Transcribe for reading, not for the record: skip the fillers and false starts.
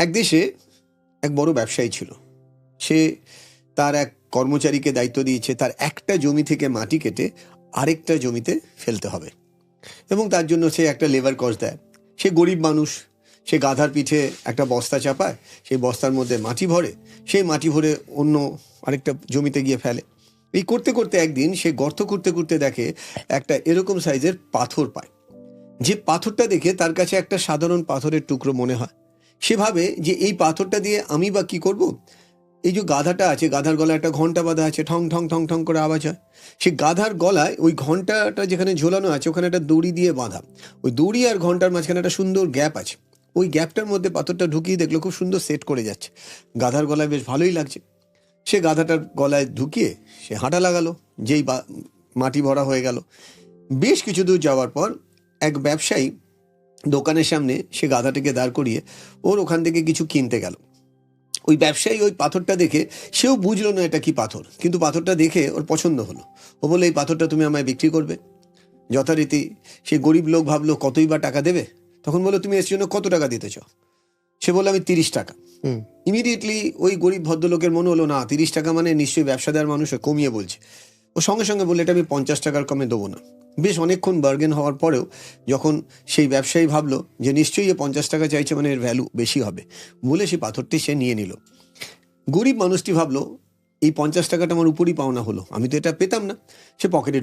এক দেশে এক বড় ব্যবসায়ী ছিল। সে তার এক কর্মচারীকে দায়িত্ব দিয়েছে তার একটা জমি থেকে মাটি কেটে আরেকটা জমিতে ফেলতে হবে, এবং তার জন্য সে একটা লেবার কস্ট দেয়। সে গরিব মানুষ, সে গাধার পিঠে একটা বস্তা চাপায়, সেই বস্তার মধ্যে মাটি ভরে, সেই মাটি ভরে অন্য আরেকটা জমিতে গিয়ে ফেলে। এই করতে করতে একদিন সে গর্ত করতে করতে দেখে একটা এরকম সাইজের পাথর পায়। যে পাথরটা দেখে তার কাছে একটা সাধারণ পাথরের টুকরো মনে হয়। সে ভাবে যে এই পাথরটা দিয়ে আমি বা কি করব। এই যে গাধাটা আছে, গাধার গলায় একটা ঘন্টা বাঁধা আছে, ঠং ঠং ঠং ঠং করে আওয়াজ হয়। সে গাধার গলায় ওই ঘন্টাটা যেখানে ঝোলানো আছে ওখানে একটা দড়ি দিয়ে বাঁধা। ওই দড়ি আর ঘন্টার মাঝখানে একটা সুন্দর গ্যাপ আছে। ওই গ্যাপটার মধ্যে পাথরটা ঢুকিয়ে দেখলো খুব সুন্দর সেট করে যাচ্ছে। গাধার গলায় বেশ ভালোই লাগছে। সে গাধাটার গলায় ঢুকিয়ে সে হাঁটা লাগালো। যেই মাটি ভরা হয়ে গেল, বেশ কিছু দূর যাওয়ার পর এক ব্যবসায়ী দোকানের সামনে সে গাধাটিকে দাঁড় করিয়ে ওর ওখান থেকে কিছু কিনতে গেল। ওই ব্যবসায়ী ওই পাথরটা দেখে, সেও বুঝলো না এটা কি পাথর, কিন্তু পাথরটা দেখে ওর পছন্দ হলো। ও বললো, এই পাথরটা তুমি আমায় বিক্রি করবে? যথারীতি সে গরিব লোক ভাবলো কতই বা টাকা দেবে। তখন বললো, তুমি এর জন্য কত টাকা দিতে চাও? সে বললো, আমি 30 টাকা। ইমিডিয়েটলি ওই গরিব ভদ্রলোকের মনে হলো, না 30 টাকা মানে নিশ্চয়ই ব্যবসা দেওয়ার মানুষ কমিয়ে বলছে। ও সঙ্গে সঙ্গে বললো, এটা আমি 50 টাকার কমে দেবো না। বেশ অনেকক্ষণ বার্গেন হওয়ার পরেও যখন সেই ব্যবসায়ী ভাবলো যে নিশ্চয়ই এ 50 টাকা চাইছে, মানে এর ভ্যালু বেশি হবে, বলে সেই পাথরটি সে নিয়ে নিল। গরিব মানুষটি ভাবলো, এই 50 টাকাটা আমার উপরই পাওনা হলো, আমি তো এটা পেতাম না। সে পকেটে